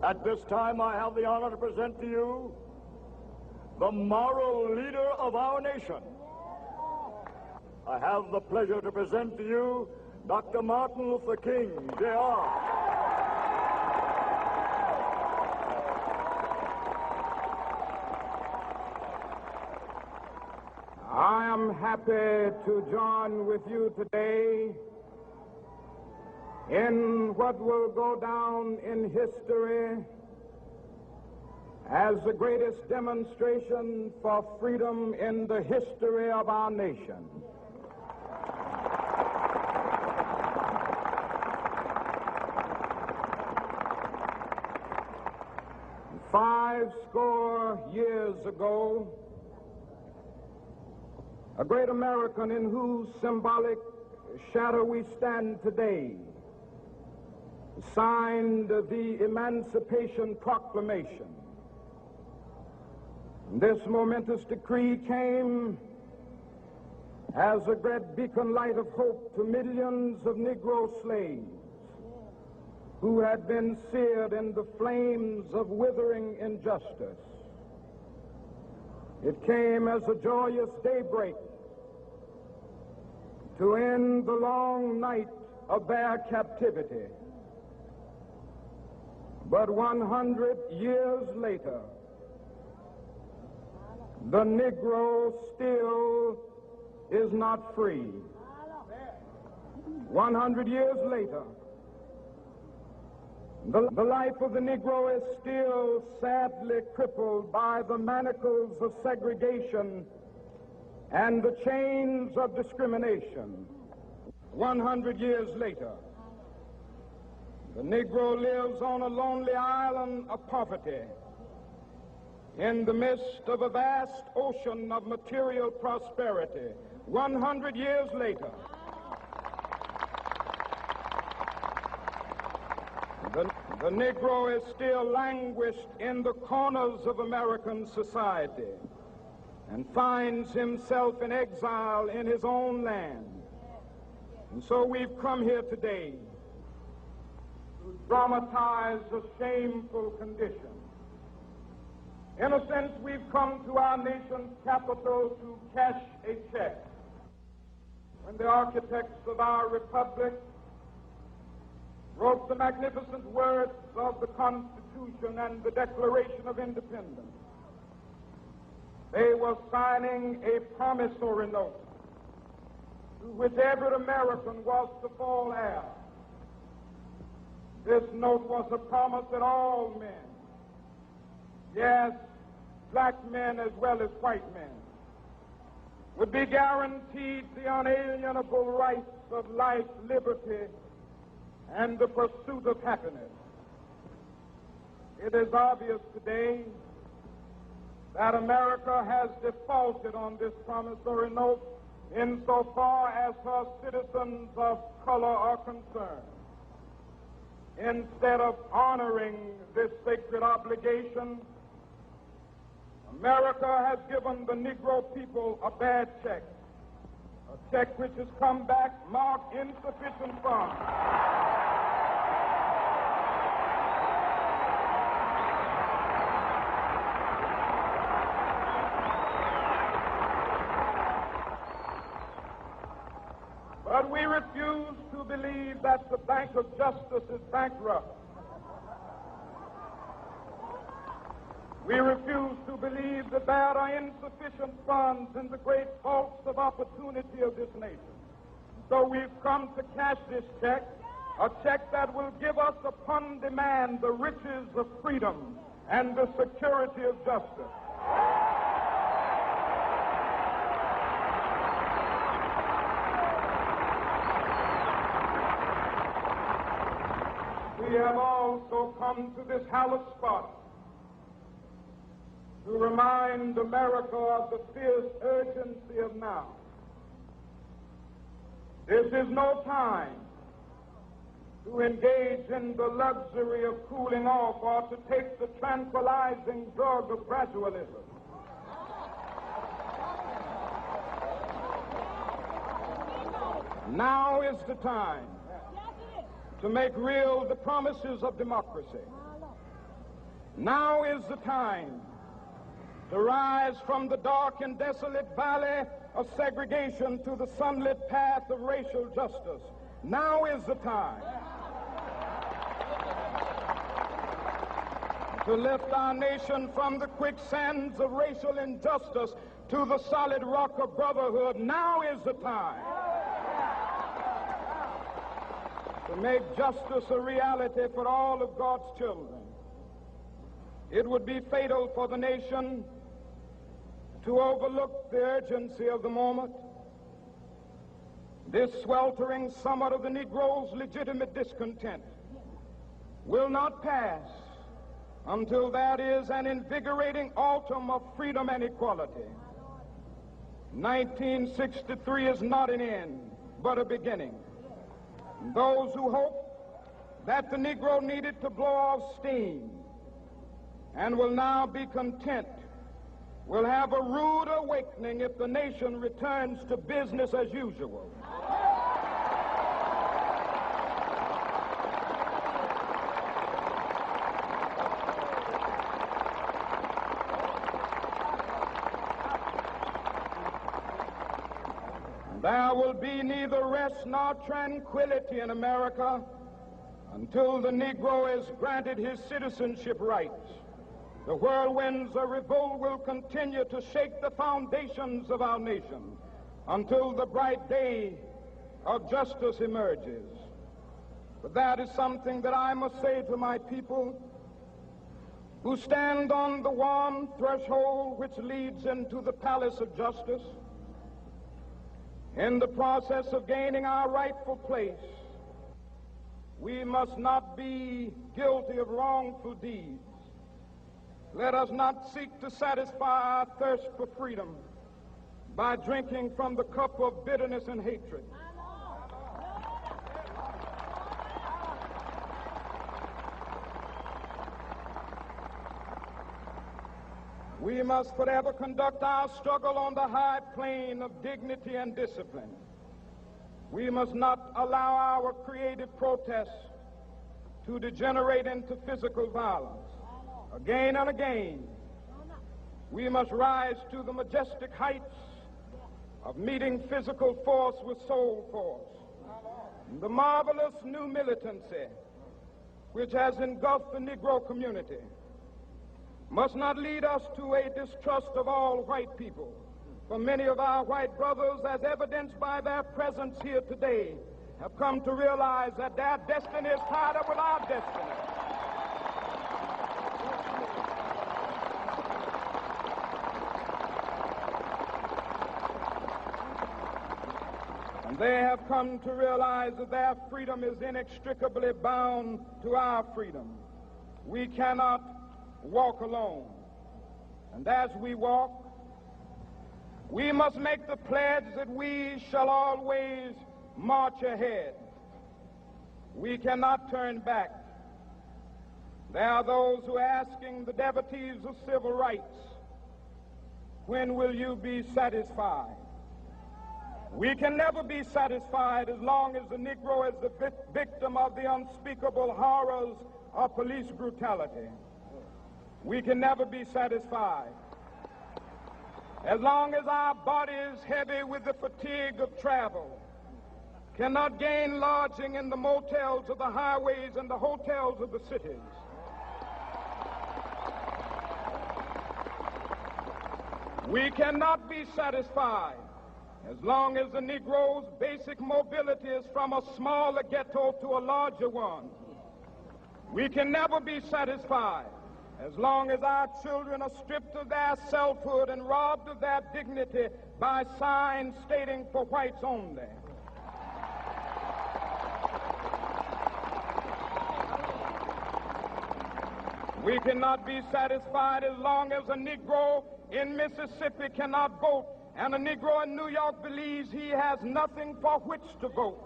At this time, I have the honor to present to you the moral leader of our nation. I have the pleasure to present to you Dr. Martin Luther King, Jr. I am happy to join with you today in what will go down in history as the greatest demonstration for freedom in the history of our nation. Five score years ago, a great American in whose symbolic shadow we stand today signed the Emancipation Proclamation. This momentous decree came as a great beacon light of hope to millions of Negro slaves who had been seared in the flames of withering injustice. It came as a joyous daybreak to end the long night of their captivity. But 100 years later, the Negro still is not free. 100 years later, the life of the Negro is still sadly crippled by the manacles of segregation and the chains of discrimination. 100 years later, the Negro lives on a lonely island of poverty in the midst of a vast ocean of material prosperity. 100 years later, the Negro is still languished in the corners of American society and finds himself in exile in his own land. And so we've come here today to dramatize a shameful condition. In a sense, we've come to our nation's capital to cash a check. When the architects of our republic wrote the magnificent words of the Constitution and the Declaration of Independence, they were signing a promissory note to which every American was to fall heir. This note was a promise that all men, yes, black men as well as white men, would be guaranteed the unalienable rights of life, liberty, and the pursuit of happiness. It is obvious today that America has defaulted on this promissory note insofar as her citizens of color are concerned. Instead of honoring this sacred obligation, America has given the Negro people a bad check, a check which has come back marked insufficient funds. But we refuse to believe that the Bank of Justice is bankrupt. We refuse to believe that there are insufficient funds in the great vaults of opportunity of this nation. So we've come to cash this check, a check that will give us upon demand the riches of freedom and the security of justice. We have also come to this hallowed spot to remind America of the fierce urgency of now. This is no time to engage in the luxury of cooling off or to take the tranquilizing drug of gradualism. Now is the time to make real the promises of democracy. Now is the time to rise from the dark and desolate valley of segregation to the sunlit path of racial justice. Now is the time to lift our nation from the quicksands of racial injustice to the solid rock of brotherhood. Now is the time to make justice a reality for all of God's children. It would be fatal for the nation to overlook the urgency of the moment. This sweltering summit of the Negro's legitimate discontent will not pass until that is an invigorating autumn of freedom and equality. 1963 is not an end, but a beginning. Those who hope that the Negro needed to blow off steam and will now be content will have a rude awakening if the nation returns to business as usual. There will be neither rest nor tranquility in America until the Negro is granted his citizenship rights. The whirlwinds of revolt will continue to shake the foundations of our nation until the bright day of justice emerges. But that is something that I must say to my people who stand on the warm threshold which leads into the palace of justice. In the process of gaining our rightful place, we must not be guilty of wrongful deeds. Let us not seek to satisfy our thirst for freedom by drinking from the cup of bitterness and hatred. We must forever conduct our struggle on the high plane of dignity and discipline. We must not allow our creative protests to degenerate into physical violence. Again and again, we must rise to the majestic heights of meeting physical force with soul force. The marvelous new militancy which has engulfed the Negro community must not lead us to a distrust of all white people. For many of our white brothers, as evidenced by their presence here today, have come to realize that their destiny is tied up with our destiny. And they have come to realize that their freedom is inextricably bound to our freedom. We cannot walk alone. And as we walk, we must make the pledge that we shall always march ahead. We cannot turn back. There are those who are asking the devotees of civil rights, when will you be satisfied? We can never be satisfied as long as the Negro is the victim of the unspeakable horrors of police brutality. We can never be satisfied as long as our bodies, heavy with the fatigue of travel, cannot gain lodging in the motels of the highways and the hotels of the cities. We cannot be satisfied as long as the Negro's basic mobility is from a smaller ghetto to a larger one. We can never be satisfied as long as our children are stripped of their selfhood and robbed of their dignity by signs stating for whites only. We cannot be satisfied as long as a Negro in Mississippi cannot vote and a Negro in New York believes he has nothing for which to vote.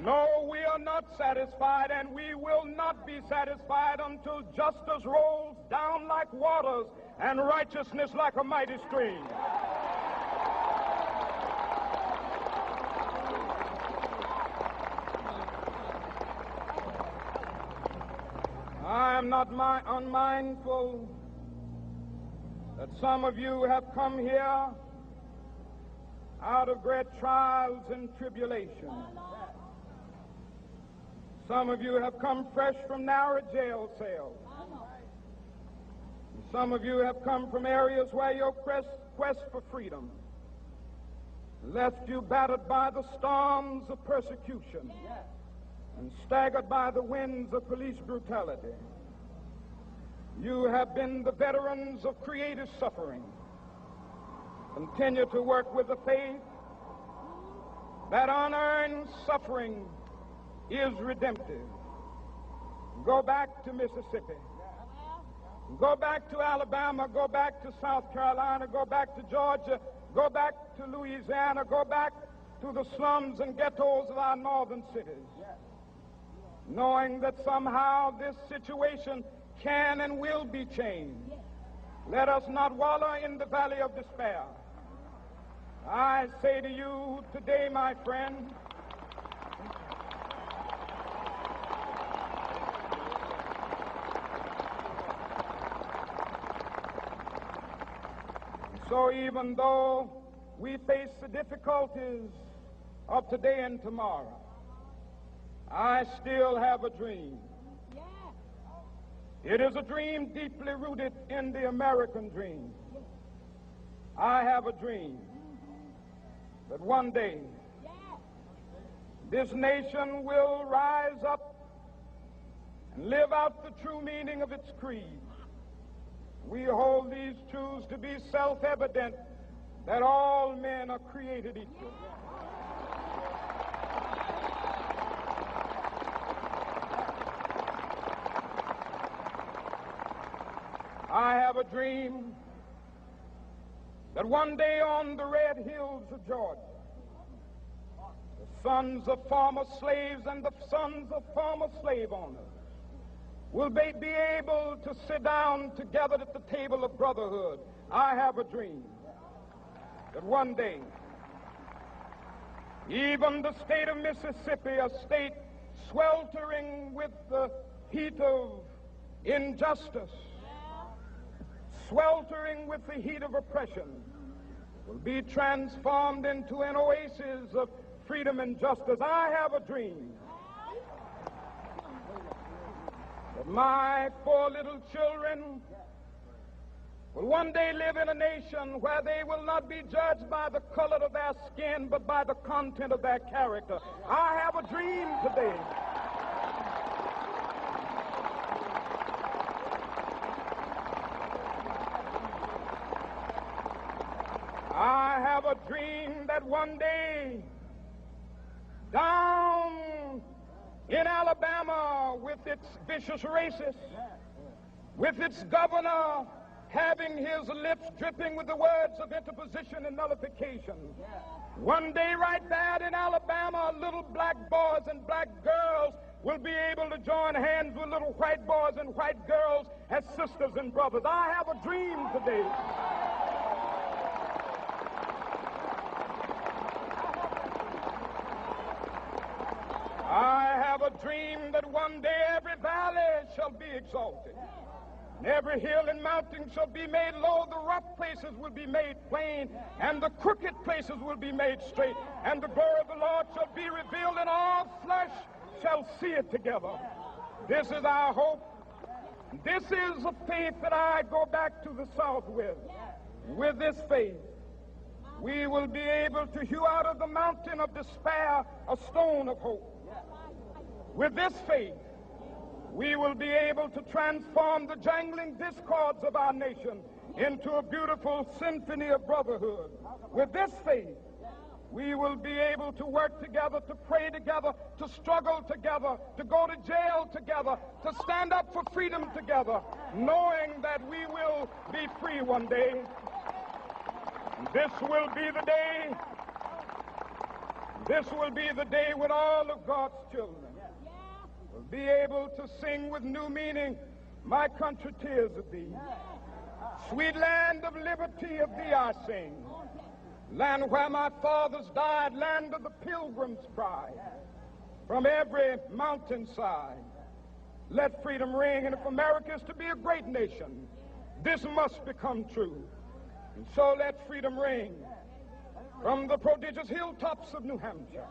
No, we are not satisfied, and we will not be satisfied until justice rolls down like waters and righteousness like a mighty stream. not unmindful that some of you have come here out of great trials and tribulations. Some of you have come fresh from narrow jail cells. Some of you have come from areas where your quest for freedom left you battered by the storms of persecution and staggered by the winds of police brutality. You have been the veterans of creative suffering. Continue to work with the faith that unearned suffering is redemptive. Go back to Mississippi. Go back to Alabama. Go back to South Carolina. Go back to Georgia. Go back to Louisiana. Go back to the slums and ghettos of our northern cities. Knowing that somehow this situation can and will be changed. Let us not wallow in the valley of despair. I say to you today, my friend, so even though we face the difficulties of today and tomorrow, I still have a dream. It is a dream deeply rooted in the American dream. I have a dream that one day this nation will rise up and live out the true meaning of its creed. We hold these truths to be self-evident, that all men are created equal. I have a dream that one day on the red hills of Georgia, the sons of former slaves and the sons of former slave owners will be able to sit down together at the table of brotherhood. I have a dream that one day, even the state of Mississippi, a state sweltering with the heat of injustice, sweltering with the heat of oppression, will be transformed into an oasis of freedom and justice. I have a dream that my 4 little children will one day live in a nation where they will not be judged by the color of their skin, but by the content of their character. I have a dream today I have a dream that one day down in Alabama, with its vicious racists, with its governor having his lips dripping with the words of interposition and nullification, one day right there in Alabama, little black boys and black girls will be able to join hands with little white boys and white girls as sisters and brothers. I have a dream today. I have a dream that one day every valley shall be exalted, and every hill and mountain shall be made low, the rough places will be made plain, and the crooked places will be made straight, and the glory of the Lord shall be revealed, and all flesh shall see it together. This is our hope. This is a faith that I go back to the South with. With this faith, we will be able to hew out of the mountain of despair a stone of hope. With this faith, we will be able to transform the jangling discords of our nation into a beautiful symphony of brotherhood. With this faith, we will be able to work together, to pray together, to struggle together, to go to jail together, to stand up for freedom together, knowing that we will be free one day. This will be the day. This will be the day when all of God's children will be able to sing with new meaning, "My country, tears of thee. Sweet land of liberty, of thee I sing. Land where my fathers died, land of the pilgrim's pride. From every mountainside, Let freedom ring, and if America is to be a great nation, this must become true. And so let freedom ring from the prodigious hilltops of New Hampshire.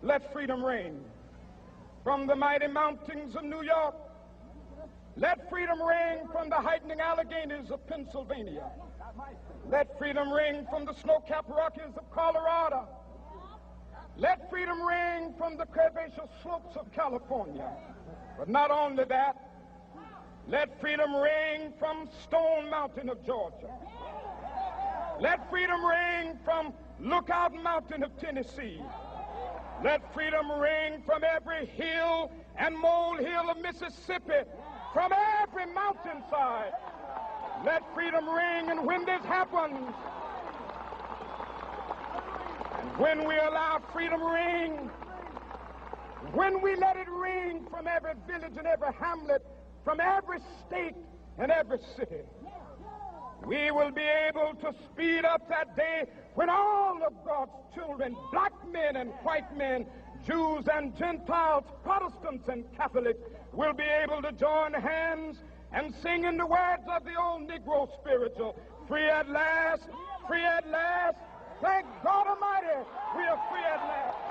Let freedom ring from the mighty mountains of New York. Let freedom ring from the heightening Alleghenies of Pennsylvania. Let freedom ring from the snow-capped Rockies of Colorado. Let freedom ring from the curvaceous slopes of California. But not only that, let freedom ring from Stone Mountain of Georgia. Let freedom ring from Lookout Mountain of Tennessee. Let freedom ring from every hill and molehill of Mississippi, from every mountainside. Let freedom ring, and when this happens, and when we allow freedom ring, when we let it ring from every village and every hamlet, from every state and every city, we will be able to speed up that day when all of God's children, black men and white men, Jews and Gentiles, Protestants and Catholics, will be able to join hands and sing in the words of the old Negro spiritual, free at last, thank God Almighty, we are free at last.